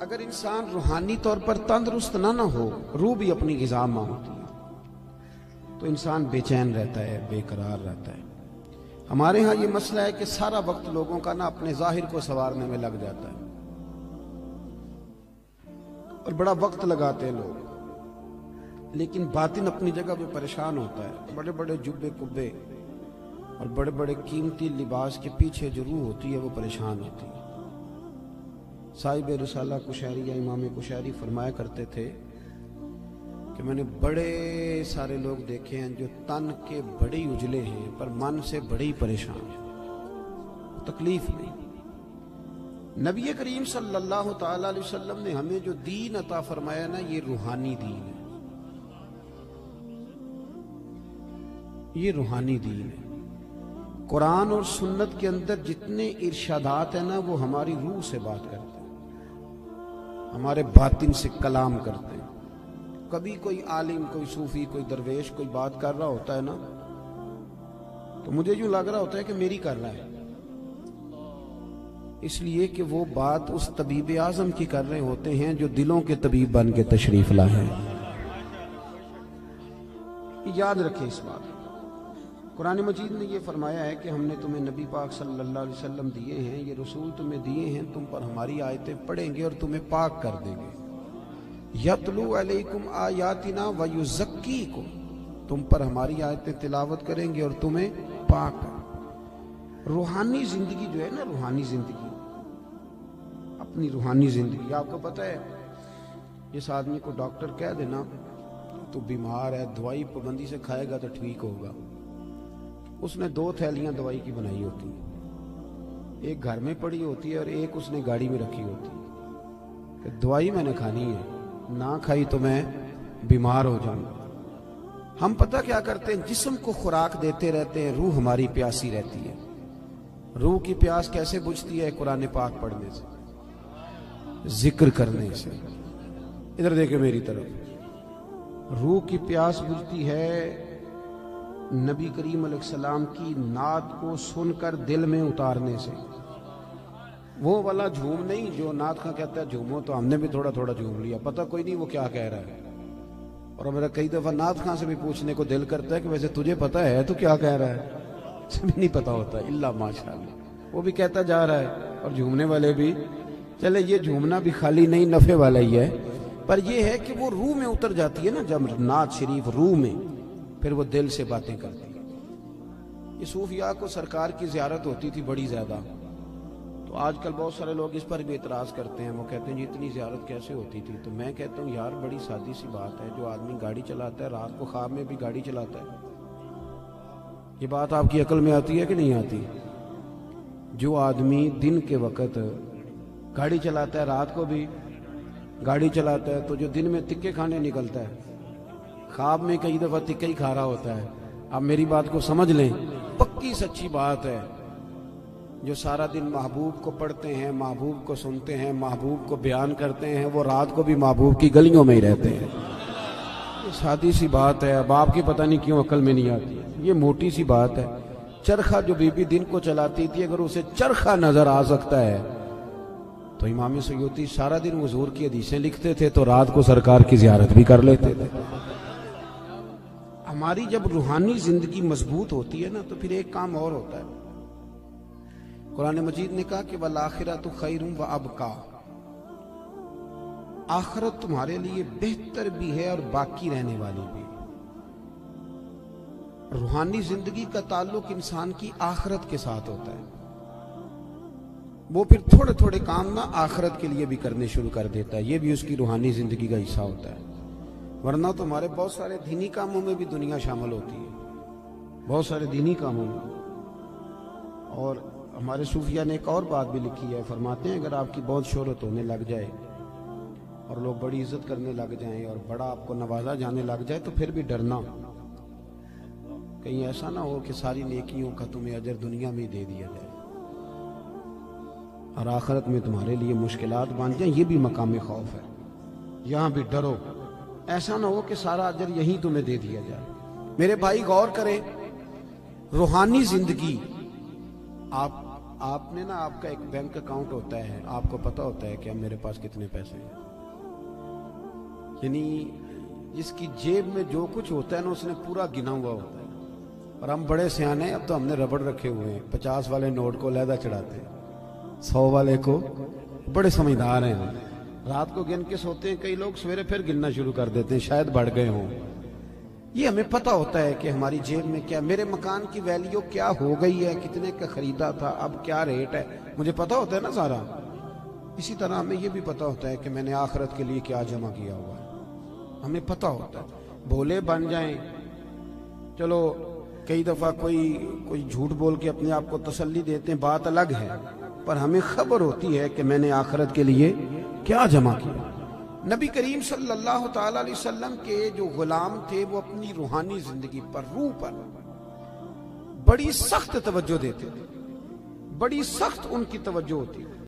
اگر انسان روحانی طور پر تندرست نہ ہو، روح بھی اپنی غذا مانگتی ہے، تو انسان بے چین رہتا ہے، بے قرار رہتا ہے۔ ہمارے ہاں یہ مسئلہ ہے کہ سارا وقت لوگوں کا نا اپنے ظاہر کو سنوارنے میں لگ جاتا ہے، اور بڑا وقت لگاتے ہیں لوگ، لیکن باطن اپنی جگہ پہ پریشان ہوتا ہے۔ بڑے بڑے جبے کبے اور بڑے بڑے قیمتی لباس کے پیچھے جو روح ہوتی ہے وہ پریشان ہوتی ہے۔ صاحب رسالہ قشیریہ امام قشیری فرمایا کرتے تھے کہ میں نے بڑے سارے لوگ دیکھے ہیں جو تن کے بڑے اجلے ہیں پر من سے بڑے پریشان ہیں، تکلیف نہیں۔ نبی کریم صلی اللہ تعالی علیہ وسلم نے ہمیں جو دین عطا فرمایا نا، یہ روحانی دین ہے، یہ روحانی دین ہے۔ قرآن اور سنت کے اندر جتنے ارشادات ہیں نا، وہ ہماری روح سے بات کرتے ہیں، ہمارے باطن سے کلام کرتے ہیں۔ کبھی کوئی عالم، کوئی صوفی، کوئی درویش کوئی بات کر رہا ہوتا ہے نا، تو مجھے یوں لگ رہا ہوتا ہے کہ میری کر رہا ہے، اس لیے کہ وہ بات اس طبیب اعظم کی کر رہے ہوتے ہیں جو دلوں کے طبیب بن کے تشریف لائے ہیں۔ یاد رکھیں اس بات۔ قرآن مجید نے یہ فرمایا ہے کہ ہم نے تمہیں نبی پاک صلی اللہ علیہ وسلم دیے ہیں، یہ رسول تمہیں دیے ہیں، تم پر ہماری آیتیں پڑھیں گے اور تمہیں پاک کر دیں گے۔ یتلو علیکم آیاتنا ویزکیکم، تم پر ہماری آیتیں تلاوت کریں گے اور تمہیں پاک کر۔ روحانی زندگی جو ہے نا، روحانی زندگی، اپنی روحانی زندگی، آپ کو پتہ ہے جس آدمی کو ڈاکٹر کہہ دینا تو بیمار ہے، دوائی پابندی سے کھائے گا تو ٹھیک ہوگا، اس نے 2 تھیلیاں دوائی کی بنائی ہوتی ہیں، ایک گھر میں پڑی ہوتی ہے اور ایک اس نے گاڑی میں رکھی ہوتی ہے کہ دوائی میں نے کھانی ہے، نہ کھائی تو میں بیمار ہو جاؤں گا۔ ہم پتہ کیا کرتے ہیں، جسم کو خوراک دیتے رہتے ہیں، روح ہماری پیاسی رہتی ہے۔ روح کی پیاس کیسے بجھتی ہے؟ قرآن پاک پڑھنے سے، ذکر کرنے سے۔ ادھر دیکھیں میری طرف، روح کی پیاس بجھتی ہے نبی کریم علیہ السلام کی نعت کو سن کر دل میں اتارنے سے۔ وہ والا جھوم نہیں جو نعت خواں کہتا ہے جھومو، تو ہم نے بھی تھوڑا تھوڑا جھوم لیا، پتہ کوئی نہیں وہ کیا کہہ رہا ہے، اور میرا کئی دفعہ نعت خواں سے بھی پوچھنے کو دل کرتا ہے کہ ویسے تجھے پتہ ہے تو کیا کہہ رہا ہے؟ اسے بھی نہیں پتہ ہوتا، الا ماشاءاللہ وہ بھی کہتا جا رہا ہے، اور جھومنے والے بھی۔ چلے یہ جھومنا بھی خالی نہیں، نفع والا ہی ہے، پر یہ ہے کہ وہ روح میں اتر جاتی ہے نا جب نعت شریف روح میں، پھر وہ دل سے باتیں کرتی ہے۔ یہ صوفیاء کو سرکار کی زیارت ہوتی تھی بڑی زیادہ، تو آج کل بہت سارے لوگ اس پر بھی اعتراض کرتے ہیں، وہ کہتے ہیں جی اتنی زیارت کیسے ہوتی تھی؟ تو میں کہتا ہوں یار بڑی سادی سی بات ہے، جو آدمی گاڑی چلاتا ہے رات کو خواب میں بھی گاڑی چلاتا ہے، یہ بات آپ کی عقل میں آتی ہے کہ نہیں آتی؟ جو آدمی دن کے وقت گاڑی چلاتا ہے رات کو بھی گاڑی چلاتا ہے، تو جو دن میں تکے کھانے نکلتا ہے، خواب میں کئی دفعہ تکے ہی کھا رہا ہوتا ہے۔ اب میری بات کو سمجھ لیں، پکی سچی بات ہے، جو سارا دن محبوب کو پڑھتے ہیں، محبوب کو سنتے ہیں، محبوب کو بیان کرتے ہیں، وہ رات کو بھی محبوب کی گلیوں میں ہی رہتے ہیں۔ یہ سادی سی بات ہے، اب آپ کی پتہ نہیں کیوں عقل میں نہیں آتی، یہ موٹی سی بات ہے۔ چرخہ جو بی بی دن کو چلاتی تھی، اگر اسے چرخہ نظر آ سکتا ہے تو امام سیوطی سارا دن حضور کی حدیثیں لکھتے تھے تو رات کو سرکار کی زیارت بھی کر لیتے تھے۔ ہماری جب روحانی زندگی مضبوط ہوتی ہے نا، تو پھر ایک کام اور ہوتا ہے۔ قرآن مجید نے کہا کہ وَالْآخِرَةُ خَيْرٌ وَأَبْقَىٰ، آخرت تمہارے لیے بہتر بھی ہے اور باقی رہنے والی بھی۔ روحانی زندگی کا تعلق انسان کی آخرت کے ساتھ ہوتا ہے، وہ پھر تھوڑے تھوڑے کام نہ آخرت کے لیے بھی کرنے شروع کر دیتا ہے، یہ بھی اس کی روحانی زندگی کا حصہ ہوتا ہے۔ ورنہ تو ہمارے بہت سارے دینی کاموں میں بھی دنیا شامل ہوتی ہے، بہت سارے دینی کاموں میں۔ اور ہمارے صوفیاء نے ایک اور بات بھی لکھی ہے، فرماتے ہیں اگر آپ کی بہت شہرت ہونے لگ جائے اور لوگ بڑی عزت کرنے لگ جائیں اور بڑا آپ کو نوازا جانے لگ جائے، تو پھر بھی ڈرنا، کہیں ایسا نہ ہو کہ ساری نیکیوں کا تمہیں اجر دنیا میں دے دیا جائے اور آخرت میں تمہارے لیے مشکلات بن جائیں، یہ بھی مقام خوف ہے۔ یہاں بھی ڈرو، ایسا نہ ہو کہ سارا اجر یہیں تمہیں دے دیا جائے۔ میرے بھائی غور کریں، روحانی زندگی آپ آپ نے نا آپ کا ایک بینک اکاؤنٹ ہوتا ہے، آپ کو پتا ہوتا ہے کہ اب میرے پاس کتنے پیسے ہیں، یعنی جس کی جیب میں جو کچھ ہوتا ہے نا اس نے پورا گنا ہوا ہوتا ہے۔ اور ہم بڑے سیانے ہیں، اب تو ہم نے ربڑ رکھے ہوئے ہیں، 50 والے نوٹ کو علیحدہ چڑھاتے ہیں، 100 والے کو، بڑے سمجھدار ہیں۔ رات کو گن کے سوتے ہیں کئی لوگ، سویرے پھر گننا شروع کر دیتے ہیں، شاید بڑھ گئے ہوں۔ یہ ہمیں پتہ ہوتا ہے کہ ہماری جیب میں کیا، میرے مکان کی ویلیو کیا ہو گئی ہے، کتنے کا خریدا تھا، اب کیا ریٹ ہے، مجھے پتہ ہوتا ہے نا سارا۔ اسی طرح ہمیں یہ بھی پتہ ہوتا ہے کہ میں نے آخرت کے لیے کیا جمع کیا ہوا ہے، ہمیں پتہ ہوتا ہے۔ بھولے بن جائیں، چلو کئی دفعہ کوئی جھوٹ بول کے اپنے آپ کو تسلی دیتے ہیں، بات الگ ہے، پر ہمیں خبر ہوتی ہے کہ میں نے آخرت کے لیے کیا جمع کیا۔ نبی کریم صلی اللہ تعالی علیہ وسلم کے جو غلام تھے وہ اپنی روحانی زندگی پر، روح پر بڑی سخت توجہ دیتے تھے، بڑی سخت ان کی توجہ ہوتی تھی۔